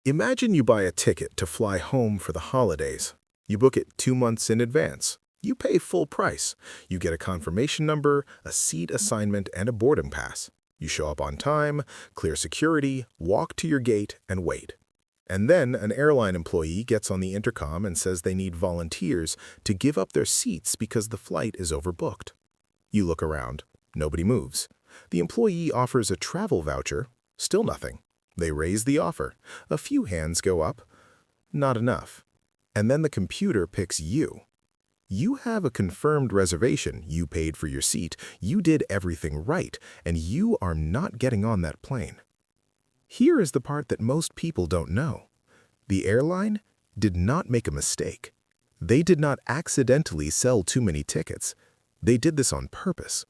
Imagine you buy a ticket to fly home for the holidays. You book it 2 months in advance. You pay full price. You get a confirmation number, a seat assignment, and a boarding pass. You show up on time, clear security, walk to your gate, and wait. And then an airline employee gets on the intercom and says they need volunteers to give up their seats because the flight is overbooked. You look around. Nobody moves. The employee offers a travel voucher. Still nothing. They raise the offer. A few hands go up. Not enough. And then the computer picks you. You have a confirmed reservation, you paid for your seat, you did everything right, and you are not getting on that plane. Here is the part that most people don't know. The airline did not make a mistake. They did not accidentally sell too many tickets. They did this on purpose.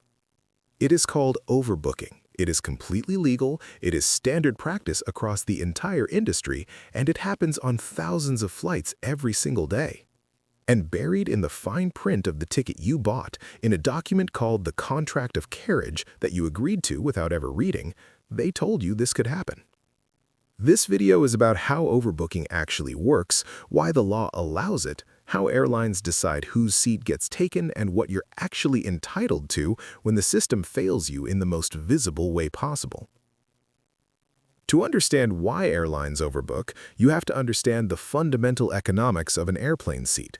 It is called overbooking. It is completely legal, it is standard practice across the entire industry, and it happens on thousands of flights every single day. And buried in the fine print of the ticket you bought, in a document called the contract of carriage that you agreed to without ever reading, they told you this could happen. This video is about how overbooking actually works, why the law allows it, how airlines decide whose seat gets taken, and what you're actually entitled to when the system fails you in the most visible way possible. To understand why airlines overbook, you have to understand the fundamental economics of an airplane seat.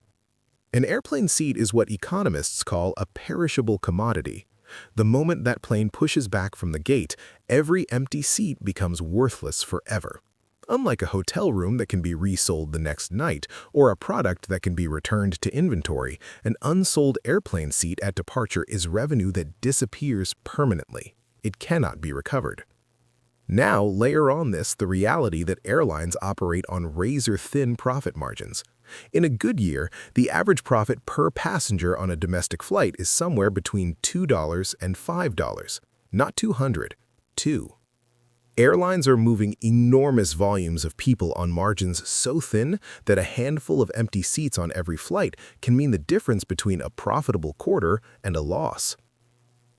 An airplane seat is what economists call a perishable commodity. The moment that plane pushes back from the gate, every empty seat becomes worthless forever. Unlike a hotel room that can be resold the next night, or a product that can be returned to inventory, an unsold airplane seat at departure is revenue that disappears permanently. It cannot be recovered. Now, layer on this the reality that airlines operate on razor-thin profit margins. In a good year, the average profit per passenger on a domestic flight is somewhere between $2 and $5. Not 200, 2. Airlines are moving enormous volumes of people on margins so thin that a handful of empty seats on every flight can mean the difference between a profitable quarter and a loss.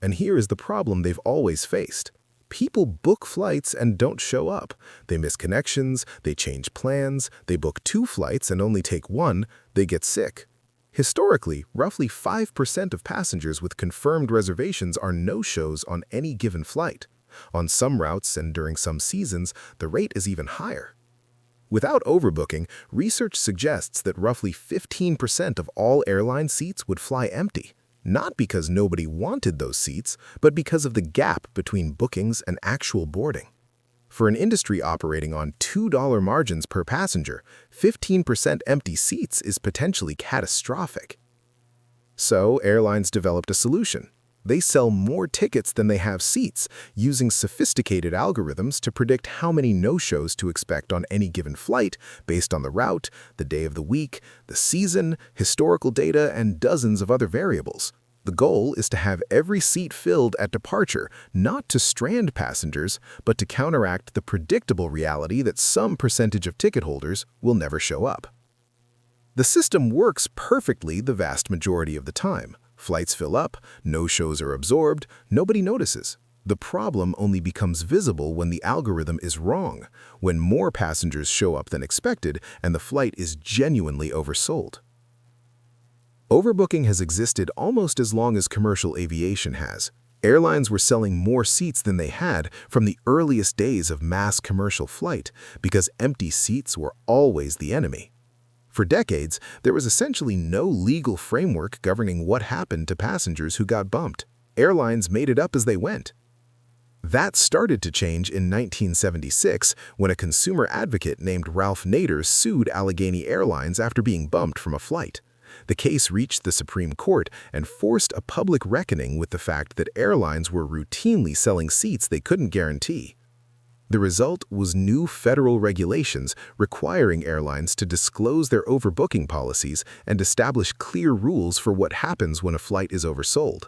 And here is the problem they've always faced. People book flights and don't show up. They miss connections, they change plans, they book 2 flights and only take 1, they get sick. Historically, roughly 5% of passengers with confirmed reservations are no-shows on any given flight. On some routes and during some seasons, the rate is even higher. Without overbooking, research suggests that roughly 15% of all airline seats would fly empty. Not because nobody wanted those seats, but because of the gap between bookings and actual boarding. For an industry operating on $2 margins per passenger, 15% empty seats is potentially catastrophic. So, airlines developed a solution. They sell more tickets than they have seats, using sophisticated algorithms to predict how many no-shows to expect on any given flight based on the route, the day of the week, the season, historical data, and dozens of other variables. The goal is to have every seat filled at departure, not to strand passengers, but to counteract the predictable reality that some percentage of ticket holders will never show up. The system works perfectly the vast majority of the time. Flights fill up, no-shows are absorbed, nobody notices. The problem only becomes visible when the algorithm is wrong, when more passengers show up than expected and the flight is genuinely oversold. Overbooking has existed almost as long as commercial aviation has. Airlines were selling more seats than they had from the earliest days of mass commercial flight because empty seats were always the enemy. For decades, there was essentially no legal framework governing what happened to passengers who got bumped. Airlines made it up as they went. That started to change in 1976 when a consumer advocate named Ralph Nader sued Allegheny Airlines after being bumped from a flight. The case reached the Supreme Court and forced a public reckoning with the fact that airlines were routinely selling seats they couldn't guarantee. The result was new federal regulations requiring airlines to disclose their overbooking policies and establish clear rules for what happens when a flight is oversold.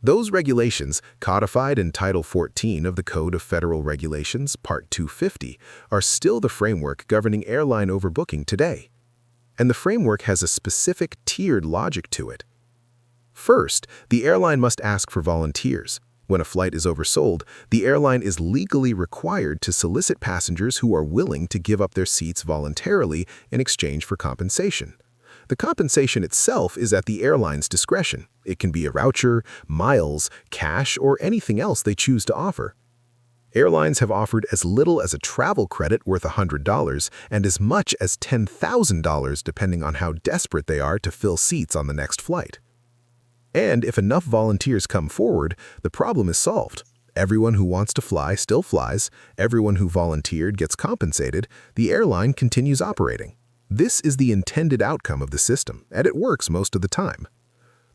Those regulations, codified in Title 14 of the Code of Federal Regulations, Part 250, are still the framework governing airline overbooking today. And the framework has a specific tiered logic to it. First, the airline must ask for volunteers. When a flight is oversold, the airline is legally required to solicit passengers who are willing to give up their seats voluntarily in exchange for compensation. The compensation itself is at the airline's discretion. It can be a voucher, miles, cash, or anything else they choose to offer. Airlines have offered as little as a travel credit worth $100 and as much as $10,000 depending on how desperate they are to fill seats on the next flight. And if enough volunteers come forward, the problem is solved. Everyone who wants to fly still flies, everyone who volunteered gets compensated, the airline continues operating. This is the intended outcome of the system, and it works most of the time.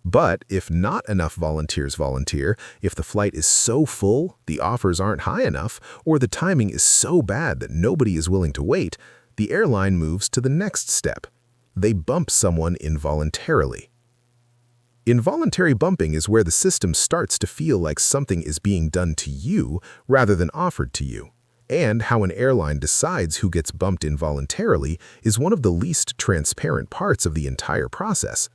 But if not enough volunteers volunteer, if the flight is so full, the offers aren't high enough, or the timing is so bad that nobody is willing to wait, the airline moves to the next step. They bump someone involuntarily. Involuntary bumping is where the system starts to feel like something is being done to you rather than offered to you. And how an airline decides who gets bumped involuntarily is one of the least transparent parts of the entire process.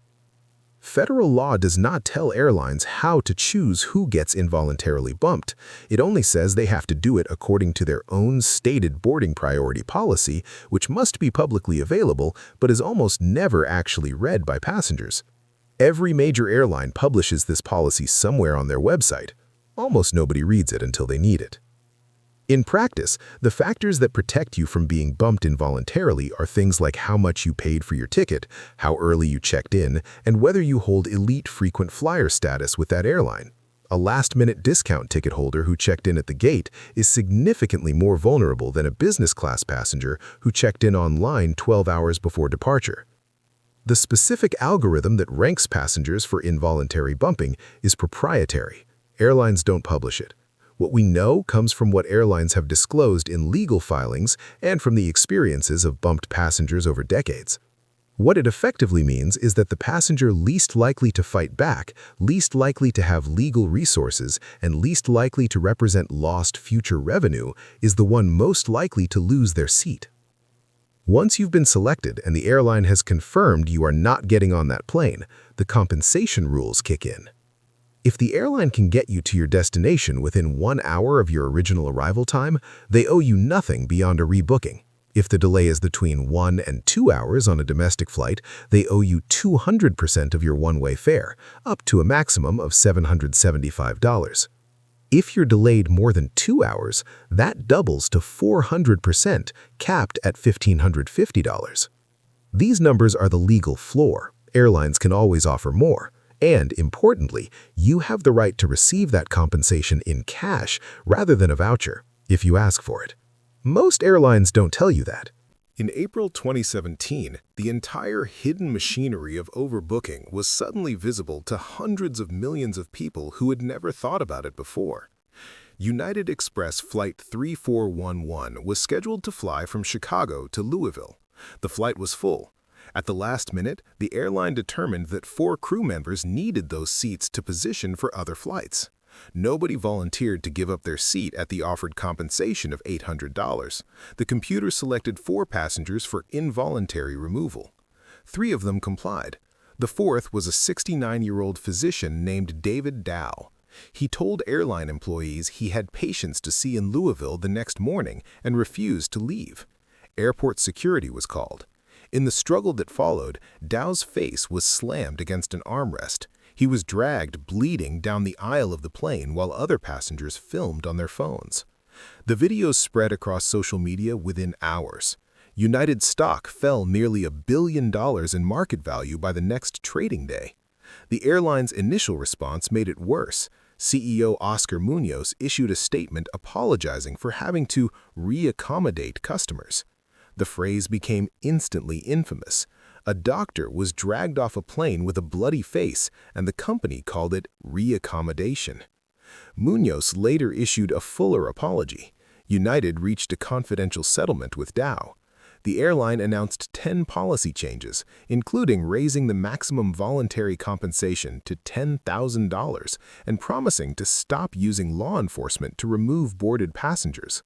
Federal law does not tell airlines how to choose who gets involuntarily bumped. It only says they have to do it according to their own stated boarding priority policy, which must be publicly available but is almost never actually read by passengers. Every major airline publishes this policy somewhere on their website. Almost nobody reads it until they need it. In practice, the factors that protect you from being bumped involuntarily are things like how much you paid for your ticket, how early you checked in, and whether you hold elite frequent flyer status with that airline. A last-minute discount ticket holder who checked in at the gate is significantly more vulnerable than a business class passenger who checked in online 12 hours before departure. The specific algorithm that ranks passengers for involuntary bumping is proprietary. Airlines don't publish it. What we know comes from what airlines have disclosed in legal filings and from the experiences of bumped passengers over decades. What it effectively means is that the passenger least likely to fight back, least likely to have legal resources, and least likely to represent lost future revenue is the one most likely to lose their seat. Once you've been selected and the airline has confirmed you are not getting on that plane, the compensation rules kick in. If the airline can get you to your destination within 1 hour of your original arrival time, they owe you nothing beyond a rebooking. If the delay is between 1 and 2 hours on a domestic flight, they owe you 200% of your one-way fare, up to a maximum of $775. If you're delayed more than 2 hours, that doubles to 400%, capped at $1,550. These numbers are the legal floor. Airlines can always offer more. And, importantly, you have the right to receive that compensation in cash rather than a voucher, if you ask for it. Most airlines don't tell you that. In April 2017, the entire hidden machinery of overbooking was suddenly visible to hundreds of millions of people who had never thought about it before. United Express Flight 3411 was scheduled to fly from Chicago to Louisville. The flight was full. At the last minute, the airline determined that 4 crew members needed those seats to position for other flights. Nobody volunteered to give up their seat at the offered compensation of $800. The computer selected 4 passengers for involuntary removal. 3 of them complied. The 4th was a 69-year-old physician named David Dow. He told airline employees he had patients to see in Louisville the next morning and refused to leave. Airport security was called. In the struggle that followed, Dow's face was slammed against an armrest. He was dragged, bleeding, down the aisle of the plane while other passengers filmed on their phones. The videos spread across social media within hours. United stock fell nearly $1 billion in market value by the next trading day. The airline's initial response made it worse. CEO Oscar Munoz issued a statement apologizing for having to reaccommodate customers. The phrase became instantly infamous. A doctor was dragged off a plane with a bloody face, and the company called it reaccommodation. Munoz later issued a fuller apology. United reached a confidential settlement with Dow. The airline announced 10 policy changes, including raising the maximum voluntary compensation to $10,000 and promising to stop using law enforcement to remove boarded passengers.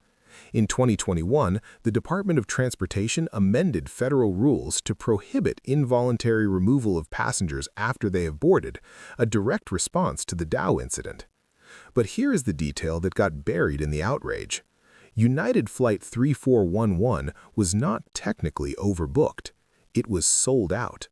In 2021, the Department of Transportation amended federal rules to prohibit involuntary removal of passengers after they have boarded, a direct response to the Dow incident. But here is the detail that got buried in the outrage. United Flight 3411 was not technically overbooked. It was sold out.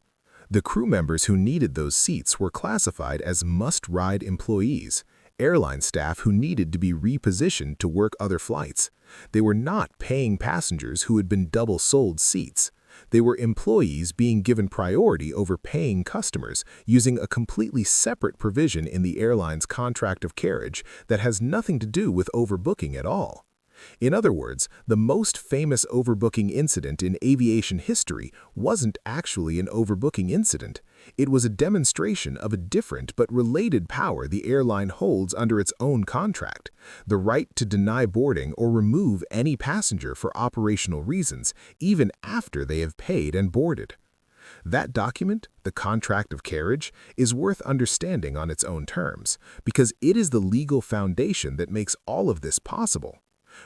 The crew members who needed those seats were classified as must-ride employees, airline staff who needed to be repositioned to work other flights. They were not paying passengers who had been double-sold seats. They were employees being given priority over paying customers using a completely separate provision in the airline's contract of carriage that has nothing to do with overbooking at all. In other words, the most famous overbooking incident in aviation history wasn't actually an overbooking incident. It was a demonstration of a different but related power the airline holds under its own contract, the right to deny boarding or remove any passenger for operational reasons, even after they have paid and boarded. That document, the contract of carriage, is worth understanding on its own terms, because it is the legal foundation that makes all of this possible.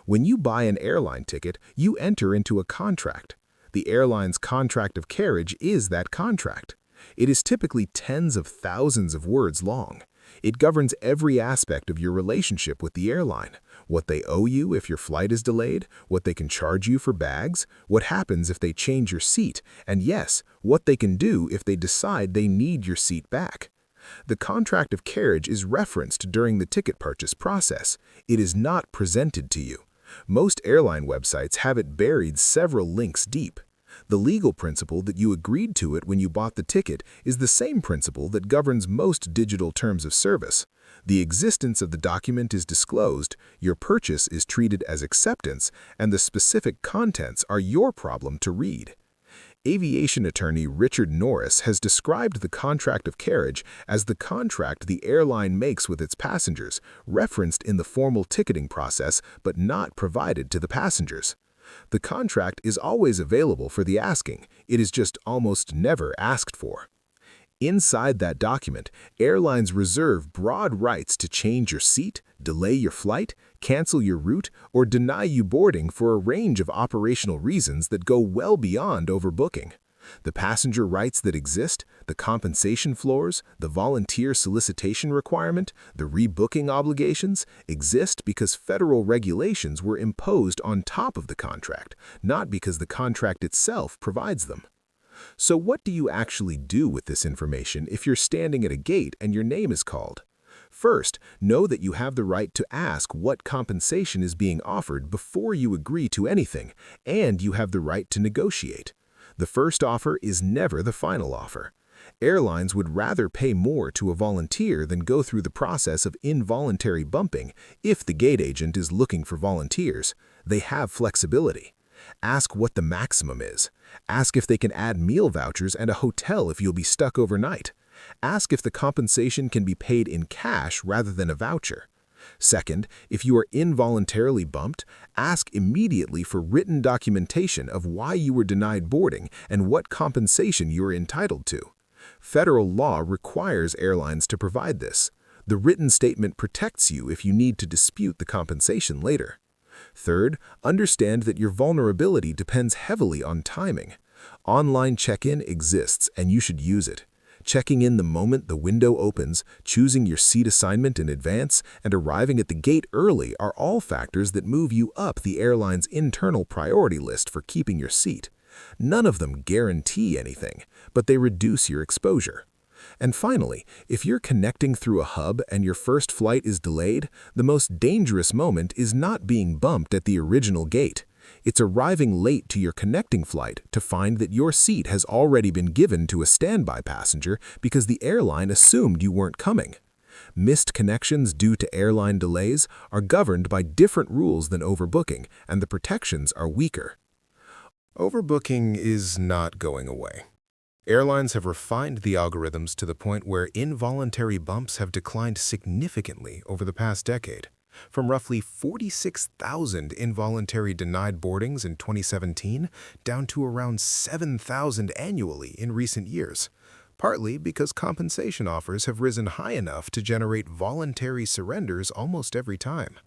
When you buy an airline ticket, you enter into a contract. The airline's contract of carriage is that contract. It is typically tens of thousands of words long. It governs every aspect of your relationship with the airline, what they owe you if your flight is delayed, what they can charge you for bags, what happens if they change your seat, and yes, what they can do if they decide they need your seat back. The contract of carriage is referenced during the ticket purchase process. It is not presented to you. Most airline websites have it buried several links deep. The legal principle that you agreed to it when you bought the ticket is the same principle that governs most digital terms of service. The existence of the document is disclosed, your purchase is treated as acceptance, and the specific contents are your problem to read. Aviation attorney Richard Norris has described the contract of carriage as the contract the airline makes with its passengers, referenced in the formal ticketing process but not provided to the passengers. The contract is always available for the asking, it is just almost never asked for. Inside that document, airlines reserve broad rights to change your seat, delay your flight, cancel your route, or deny you boarding for a range of operational reasons that go well beyond overbooking. The passenger rights that exist, the compensation floors, the volunteer solicitation requirement, the rebooking obligations, exist because federal regulations were imposed on top of the contract, not because the contract itself provides them. So what do you actually do with this information if you're standing at a gate and your name is called? First, know that you have the right to ask what compensation is being offered before you agree to anything, and you have the right to negotiate. The first offer is never the final offer. Airlines would rather pay more to a volunteer than go through the process of involuntary bumping if the gate agent is looking for volunteers. They have flexibility. Ask what the maximum is. Ask if they can add meal vouchers and a hotel if you'll be stuck overnight. Ask if the compensation can be paid in cash rather than a voucher. Second, if you are involuntarily bumped, ask immediately for written documentation of why you were denied boarding and what compensation you are entitled to. Federal law requires airlines to provide this. The written statement protects you if you need to dispute the compensation later. Third, understand that your vulnerability depends heavily on timing. Online check-in exists and you should use it. Checking in the moment the window opens, choosing your seat assignment in advance, and arriving at the gate early are all factors that move you up the airline's internal priority list for keeping your seat. None of them guarantee anything, but they reduce your exposure. And finally, if you're connecting through a hub and your first flight is delayed, the most dangerous moment is not being bumped at the original gate. It's arriving late to your connecting flight to find that your seat has already been given to a standby passenger because the airline assumed you weren't coming. Missed connections due to airline delays are governed by different rules than overbooking, and the protections are weaker. Overbooking is not going away. Airlines have refined the algorithms to the point where involuntary bumps have declined significantly over the past decade, from roughly 46,000 involuntary denied boardings in 2017 down to around 7,000 annually in recent years, partly because compensation offers have risen high enough to generate voluntary surrenders almost every time.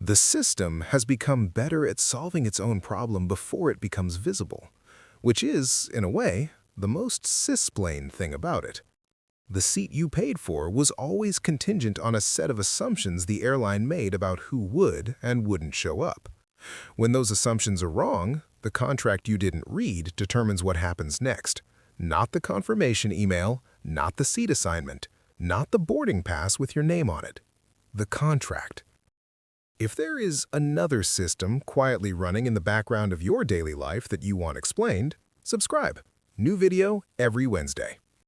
The system has become better at solving its own problem before it becomes visible, which is, in a way, the most Sysplain thing about it. The seat you paid for was always contingent on a set of assumptions the airline made about who would and wouldn't show up. When those assumptions are wrong, the contract you didn't read determines what happens next. Not the confirmation email, not the seat assignment, not the boarding pass with your name on it. The contract. If there is another system quietly running in the background of your daily life that you want explained, subscribe. New video every Wednesday.